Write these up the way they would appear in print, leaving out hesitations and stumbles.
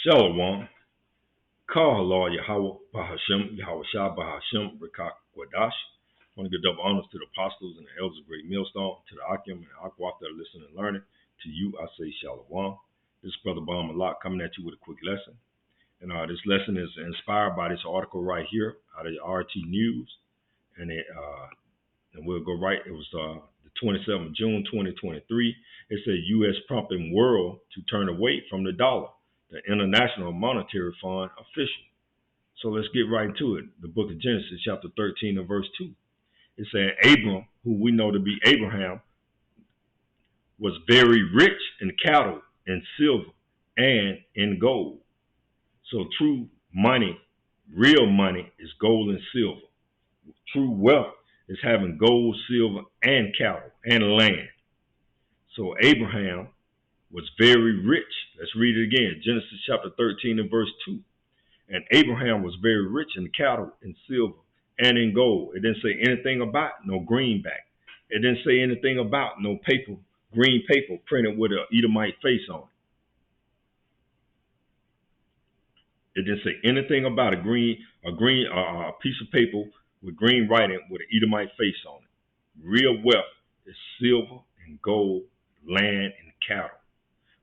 Shalom, Kahala Yahweh Bahashem, Yahweh Shah Bahashem, Rekak Wadash. I want to give double honors to the apostles and the elders of Great Millstone, to the Akim and the Akwaf that are listening and learning. To you, I say Shalom. This is Brother Bam Malak coming at you with a quick lesson. And this lesson is inspired by this article right here out of RT News. And we'll go right. It was the 27th of June, 2023. It said U.S. prompting world to turn away from the dollar, the International Monetary Fund official. So let's get right into it. The book of Genesis, chapter 13 and verse 2. It said, Abram, who we know to be Abraham, was very rich in cattle and silver and in gold. So true money, real money, is gold and silver. True wealth is having gold, silver, and cattle and land. So Abraham was very rich. Let's read it again. Genesis chapter 13 and verse 2. And Abraham was very rich in cattle and silver and in gold. It didn't say anything about no greenback. It didn't say anything about no paper, green paper printed with an Edomite face on it. It didn't say anything about a piece of paper with green writing with an Edomite face on it. Real wealth is silver and gold, land and cattle.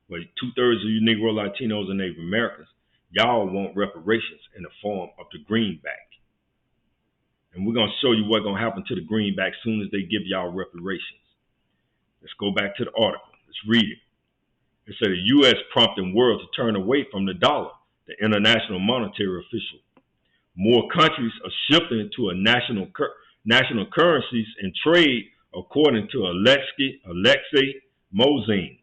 But 2/3 of you Negro, Latinos, and Native Americans, y'all want reparations in the form of the greenback. And we're going to show you what's going to happen to the greenback as soon as they give y'all reparations. Let's go back to the article. Let's read it. It said the U.S. prompting world to turn away from the dollar, the international monetary official. More countries are shifting to a national currencies and trade, according to Alexei Mozin.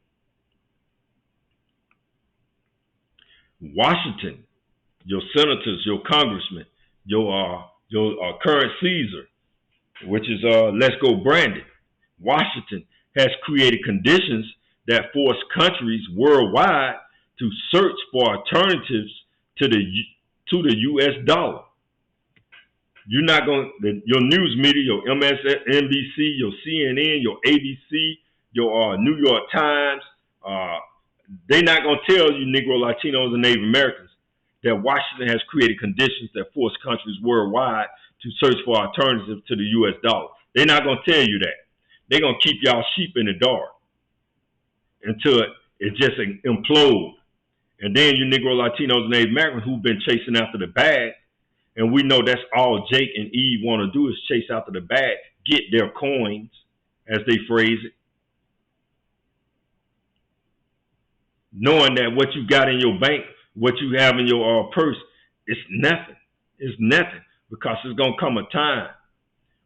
Washington, your senators, your congressmen, your current Caesar, which is Let's Go Brandon. Washington has created conditions that force countries worldwide to search for alternatives to the U.S. dollar. You're not going your news media, your MSNBC, your CNN, your ABC, your New York Times. They're not going to tell you Negro, Latinos, and Native Americans that Washington has created conditions that force countries worldwide to search for alternatives to the U.S. dollar. They're not going to tell you that. They're going to keep y'all sheep in the dark until it just implodes. And then you Negro, Latinos, and Native Americans who've been chasing after the bag, and we know that's all Jake and Eve want to do is chase after the bag, get their coins, as they phrase it. Knowing that what you got in your bank, what you have in your purse, it's nothing. It's nothing, because there's going to come a time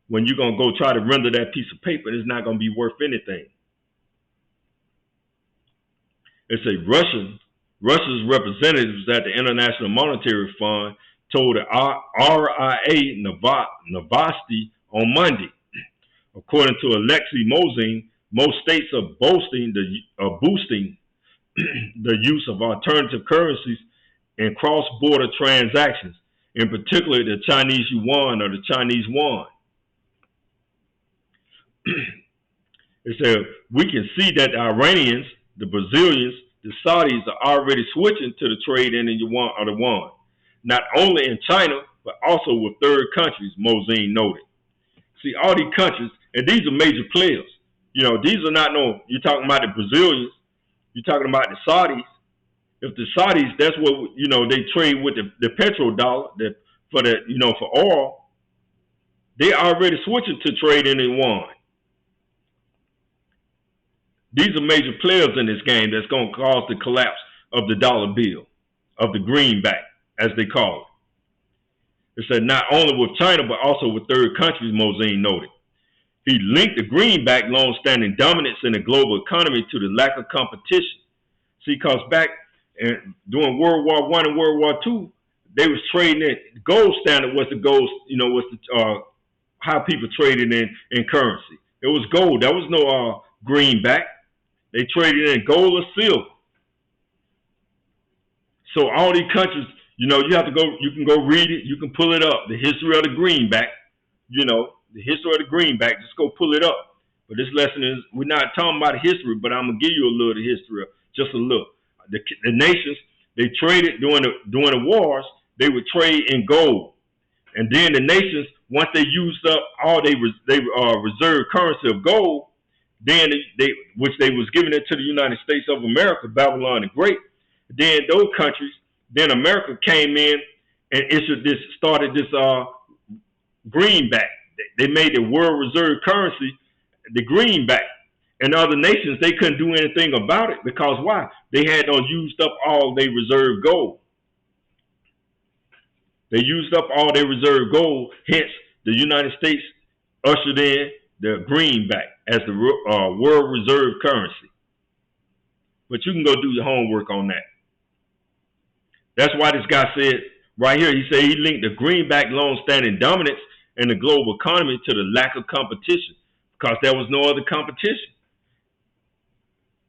when you're going to go try to render that piece of paper and it's not going to be worth anything. It's a Russia's representatives at the International Monetary Fund told the RIA Novosti on Monday. According to Alexei Mozin, most states are boosting the use of alternative currencies in cross-border transactions, in particular the Chinese yuan or the Chinese yuan. It said, we can see that the Iranians, the Brazilians, the Saudis are already switching to the trade in the yuan or the yuan, not only in China, but also with third countries, Mozin noted. See, all these countries, and these are major players. You know, these are not you're talking about the Brazilians, you're talking about the Saudis. If the Saudis, that's what, they trade with the petrodollar for oil, they already switching to trade in yuan. These are major players in this game that's going to cause the collapse of the dollar bill, of the greenback, as they call it. It said not only with China, but also with third countries, Mozin noted. He linked the greenback long-standing dominance in the global economy to the lack of competition. See, because back during World War I and World War II, they was trading it. The gold standard was the gold, how people traded in currency. It was gold. There was no greenback. They traded in gold or silver. So all these countries, you have to go, you can go read it, you can pull it up, the history of the greenback, the history of the greenback, just go pull it up. But this lesson is, we're not talking about the history, but I'm going to give you a little of the history, just a little. The nations, They traded during the wars. They would trade in gold, and then the nations, once they used up all they reserved currency of gold, then which they was giving it to the United States of America, Babylon the Great. Then those countries, then America came in and started this greenback. They made the world reserve currency the greenback. And other nations, they couldn't do anything about it because why? They had used up all their reserve gold. They used up all their reserve gold. Hence, the United States ushered in the greenback as the world reserve currency. But you can go do your homework on that. That's why this guy said right here, he said he linked the greenback long-standing dominance in the global economy to the lack of competition because there was no other competition.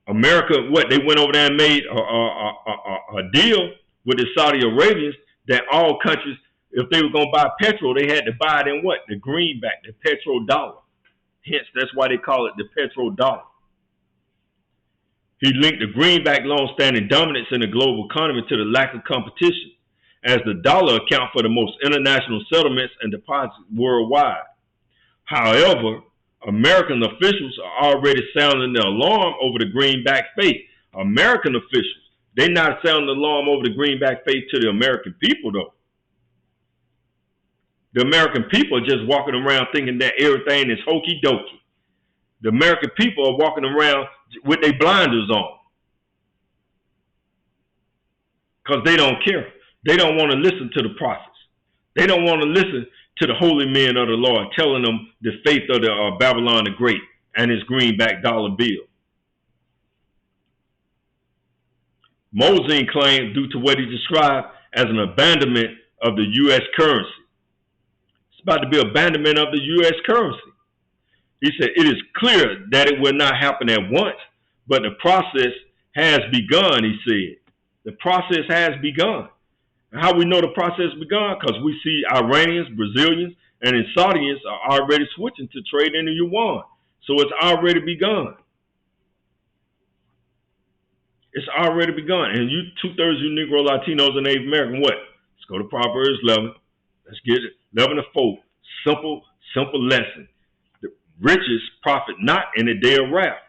America, they went over there and made a deal with the Saudi Arabians that all countries, if they were going to buy petrol, they had to buy it in what? The greenback, the petrodollar. Hence, that's why they call it the petrodollar. He linked the greenback long-standing dominance in the global economy to the lack of competition, as the dollar accounts for the most international settlements and deposits worldwide. However, American officials are already sounding the alarm over the greenback faith. American officials, they're not sounding the alarm over the greenback faith to the American people, though. The American people are just walking around thinking that everything is hokey dokey. The American people are walking around with their blinders on because they don't care. They don't want to listen to the prophets. They don't want to listen to the holy men of the Lord telling them the faith of the Babylon the Great and his greenback dollar bill. Mosine claimed, due to what he described as an abandonment of the U.S. currency. It's about to be abandonment of the U.S. currency. He said, it is clear that it will not happen at once, but the process has begun, he said. The process has begun. And how we know the process has begun? Because we see Iranians, Brazilians, and Saudians are already switching to trade in the yuan. So it's already begun. It's already begun. And you, 2/3 you Negro, Latinos, and Native American, what? Let's go to Proverbs 11. Let's get it. 11-4. Simple lesson. The riches profit not in the day of wrath,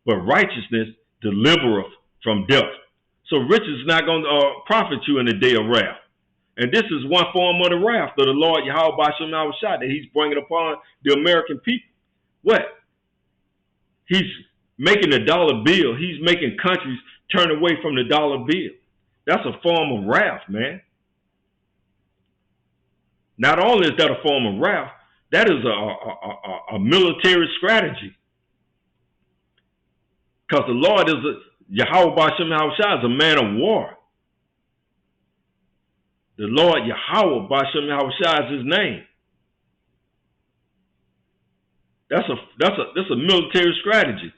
but righteousness delivereth from death. So riches is not going to profit you in the day of wrath. And this is one form of the wrath of the Lord Yahweh Basham Yahushua that he's bringing upon the American people. What? He's making the dollar bill. He's making countries turn away from the dollar bill. That's a form of wrath, man. Not only is that a form of wrath, that is a military strategy. Because the Lord is Yahweh Basham Yahushua is a man of war. The Lord Yahweh Basham Yahushua is his name. That's a military strategy.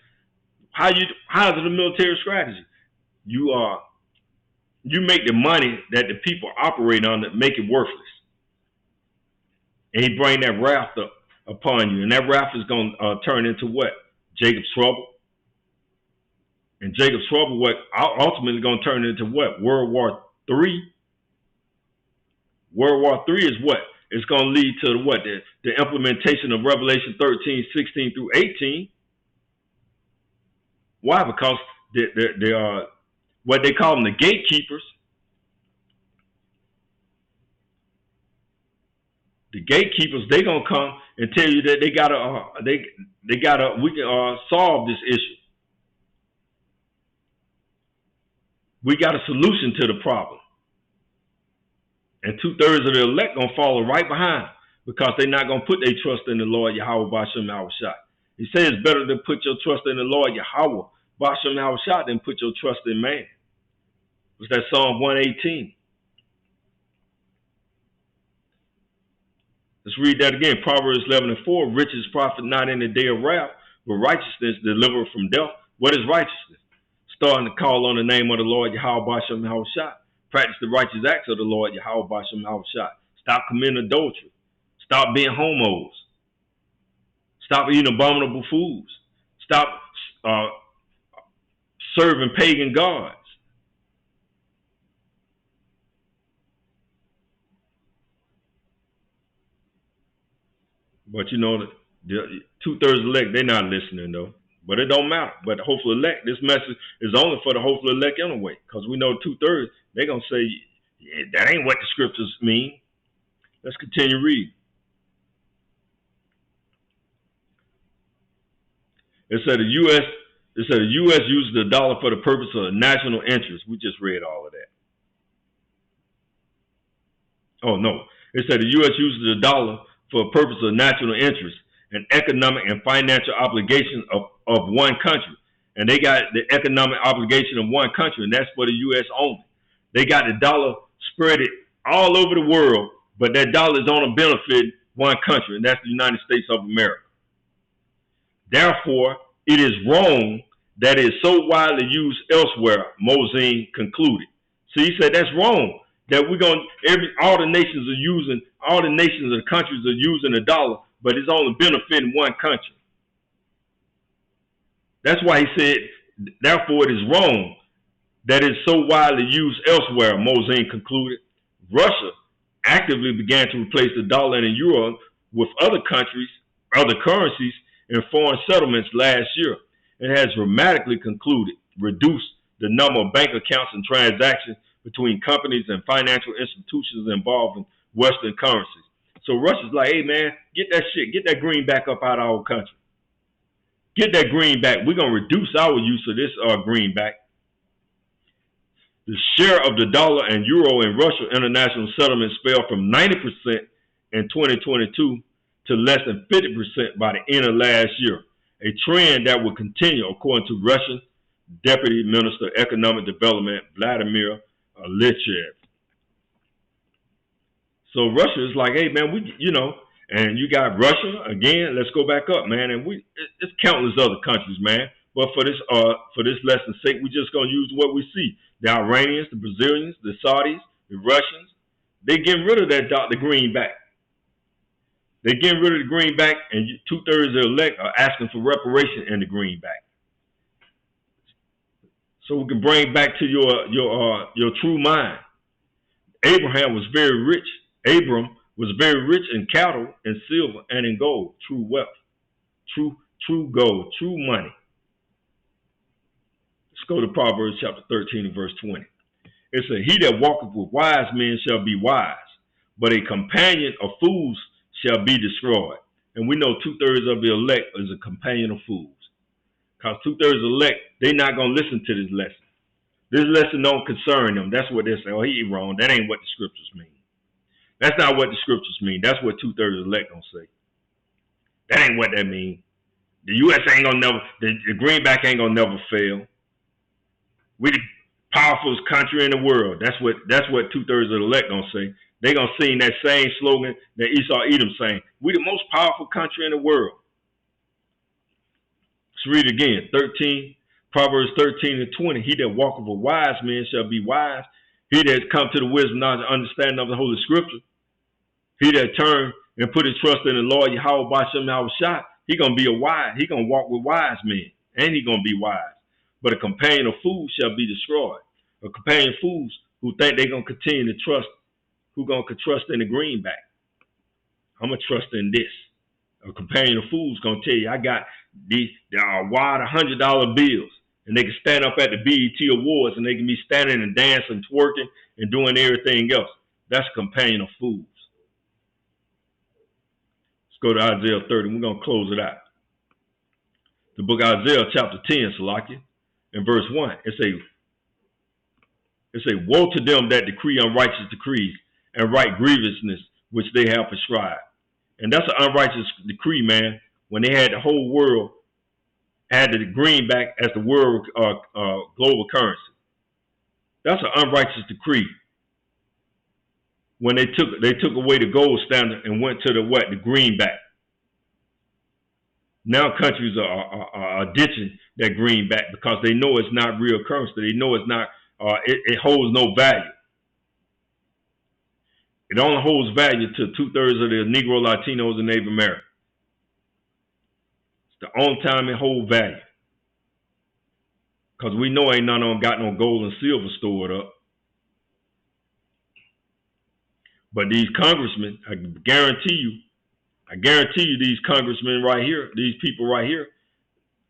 How is it a military strategy? You make the money that the people operate on that make it worthless. And he bring that wrath upon you. And that wrath is going to turn into what? Jacob's trouble. And Jacob's trouble, what ultimately going to turn into what? World War III. World War III is what? It's going to lead to what? The implementation of Revelation 13:16-18. Why? Because what they call them the gatekeepers. The gatekeepers, they gonna come and tell you that we can solve this issue. We got a solution to the problem. And 2/3 of the elect gonna follow right behind because they're not gonna put their trust in the Lord Yahweh Basham Yahushua. He says it's better to put your trust in the Lord Yahweh Basham Yahushua than put your trust in man. Was that Psalm 118? Let's read that again. Proverbs 11:4. Riches profit not in the day of wrath, but righteousness deliver from death. What is righteousness? Starting to call on the name of the Lord Yahweh Basham Yahushua. Practice the righteous acts of the Lord Yahweh Basham Yahushua. Stop committing adultery. Stop being homos. Stop eating abominable foods. Stop serving pagan gods. But you know, the 2/3 elect, they're not listening though. But it don't matter. But the hopeful elect, this message is only for the hopeful elect anyway. Because we know 2/3, they're going to say, yeah, that ain't what the scriptures mean. Let's continue reading. It said the U.S. uses the dollar for the purpose of national interest. We just read all of that. Oh, no. It said the U.S. uses the dollar for the purpose of national interest and economic and financial obligations of one country. And they got the economic obligation of one country, and that's for the U.S. only. They got the dollar spread it all over the world, but that dollar is only benefit one country, and that's the United States of America. Therefore, it is wrong that it is so widely used elsewhere, Mosine concluded. So he said that's wrong. That we're going all the nations of the countries are using the dollar, but it's only benefiting one country. That's why he said, therefore it is wrong that it's so widely used elsewhere, Mosine concluded. Russia actively began to replace the dollar and the euro with other countries, other currencies, in foreign settlements last year. It has dramatically reduced the number of bank accounts and transactions between companies and financial institutions involved in Western currencies. So Russia's like, hey man, get that green back up out of our country. Get that green back. We're going to reduce our use of this green back. The share of the dollar and euro in Russian international settlements fell from 90% in 2022 to less than 50% by the end of last year, a trend that will continue, according to Russian Deputy Minister of Economic Development Vladimir Lichev. So Russia is like, hey man, and you got Russia again. Let's go back up, man, and it's countless other countries, man. But for this lesson's sake, we're just gonna use what we see: the Iranians, the Brazilians, the Saudis, the Russians. They getting rid of the greenback. They're getting rid of the greenback, and 2/3 of the elect are asking for reparation in the greenback. So we can bring back to your true mind. Abram was very rich in cattle and silver and in gold, true wealth, true gold, true money. Let's go to Proverbs chapter 13 and verse 20. It says, he that walketh with wise men shall be wise, but a companion of fools shall be destroyed. And we know 2/3 of the elect is a companion of fools. Because 2/3 of the elect, they're not going to listen to this lesson. This lesson don't concern them. That's what they say. Oh, he wrong. That ain't what the scriptures mean. That's not what the scriptures mean. That's what 2/3 of the elect going to say. That ain't what that mean. The U.S. ain't going to never, the greenback ain't going to never fail. We the powerfulest country in the world. That's what 2/3 of the elect going to say. They're going to sing that same slogan that Esau Edom sang. We the most powerful country in the world. Let's read it again. Proverbs 13 and 20. He that walketh with wise men shall be wise. He that come to the wisdom, knowledge, and understanding of the Holy Scripture. He that turn and put his trust in the Lord, Yahweh Bashem Yahushua, he going to be he going to walk with wise men, and he going to be wise. But a companion of fools shall be destroyed. A companion of fools who think they're going to continue to trust, who going to trust in the greenback. I'm going to trust in this. A companion of fools going to tell you, I got these wide $100 bills, and they can stand up at the BET Awards, and they can be standing and dancing, twerking, and doing everything else. That's a companion of fools. Let's go to Isaiah 30. We're going to close it out. The book of Isaiah, chapter 10, Salakia, in verse 1. It say, woe to them that decree unrighteous decrees and write grievousness which they have prescribed. And that's an unrighteous decree, man, when they had the whole world, had the greenback as the world global currency. That's an unrighteous decree. When they took away the gold standard and went to the greenback. Now countries are ditching that greenback because they know it's not real currency. They know it's not. It holds no value. It only holds value to 2/3 of the Negro, Latinos, and Native Americans. It's the only time it holds value. Because we know ain't none of them got no gold and silver stored up. But these congressmen, I guarantee you, I guarantee you these congressmen right here, these people right here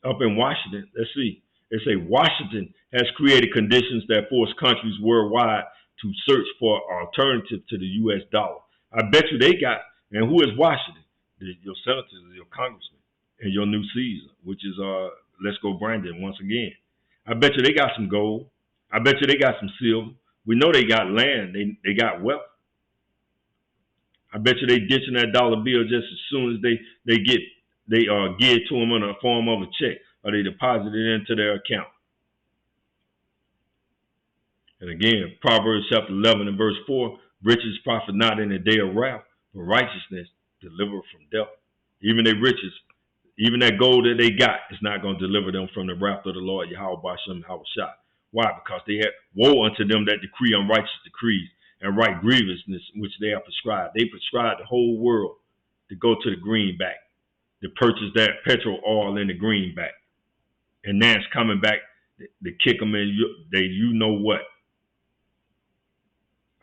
up in Washington, let's see. They say Washington has created conditions that force countries worldwide to search for an alternative to the U.S. dollar. I bet you they got, and who is Washington? Your senators, your congressmen, and your new Caesar, which is Let's Go Brandon once again. I bet you they got some gold. I bet you they got some silver. We know they got land. They got wealth. I bet you they ditching that dollar bill just as soon as they get give it to them in the form of a check or they deposit it into their account. And again, Proverbs chapter 11 and verse 4, riches profit not in the day of wrath, but righteousness deliver from death. Even their riches, even that gold that they got is not going to deliver them from the wrath of the Lord Yahweh Bashem Yahushua. Why? Because they had woe unto them that decree unrighteous decrees and right grievousness which they are prescribed. They prescribed the whole world to go to the greenback, to purchase that petrol oil in the greenback. And now it's coming back to kick them in, you know what.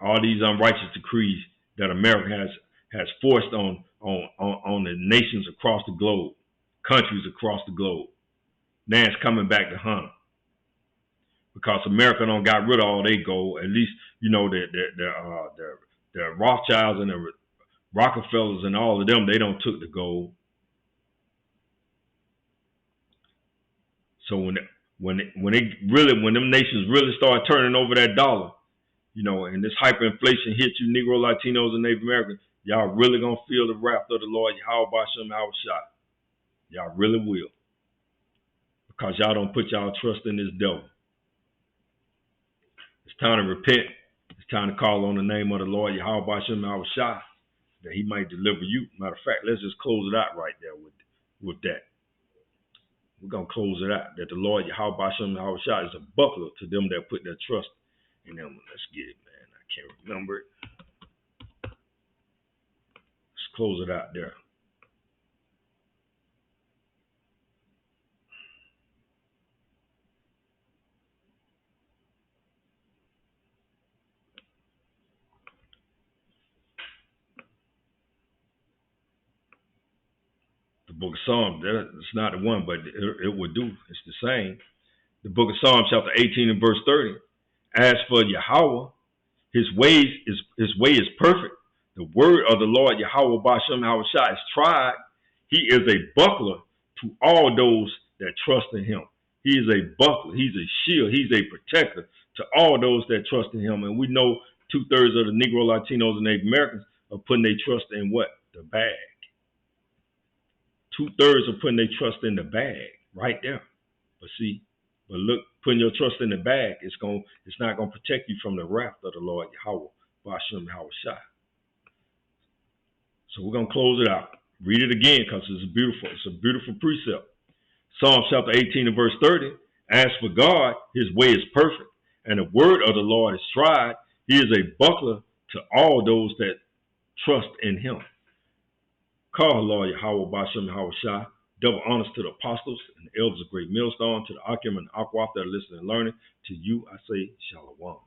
All these unrighteous decrees that America has forced on the nations across the globe, countries across the globe. Now it's coming back to hunt them. Because America don't got rid of all their gold. At least, you know, the Rothschilds and the Rockefellers and all of them, they don't took the gold. So when them nations really start turning over that dollar, you know, and this hyperinflation hits you Negro, Latinos, and Native Americans, y'all really gonna feel the wrath of the Lord Yahweh Bashem Yahushua. Y'all really will. Because y'all don't put y'all trust in this devil. It's time to repent. It's time to call on the name of the Lord Yahweh Bashem Yahushua, that he might deliver you. Matter of fact, let's just close it out right there with that. We're going to close it out. That the Lord Yahweh Bashem Yahushua is a buckler to them that put their trust in him. Let's get it, man. I can't remember it. Let's close it out there. The book of Psalms, it's not the one, but it would do. It's the same. The book of Psalms, chapter 18 and verse 30. As for Yahweh, his way is perfect. The word of the Lord Yahweh Bashem Yahushua is tried. He is a buckler to all those that trust in him. He is a buckler. He's a shield. He's a protector to all those that trust in him. And we know 2/3 of the Negro, Latinos, and Native Americans are putting their trust in what? The bag. 2/3 are putting their trust in the bag right there. But look, putting your trust in the bag, it's not gonna protect you from the wrath of the Lord Yahweh Bashem Yahushua. So we're gonna close it out. Read it again because it's a beautiful precept. Psalm chapter 18 and verse 30. As for God, his way is perfect, and the word of the Lord is tried. He is a buckler to all those that trust in him. Call Lord Yahweh Bashem Yahushua. Double honors to the apostles and the elders of Great Millstone, to the Akim and Aquaf that are listening and learning. To you I say Shalom.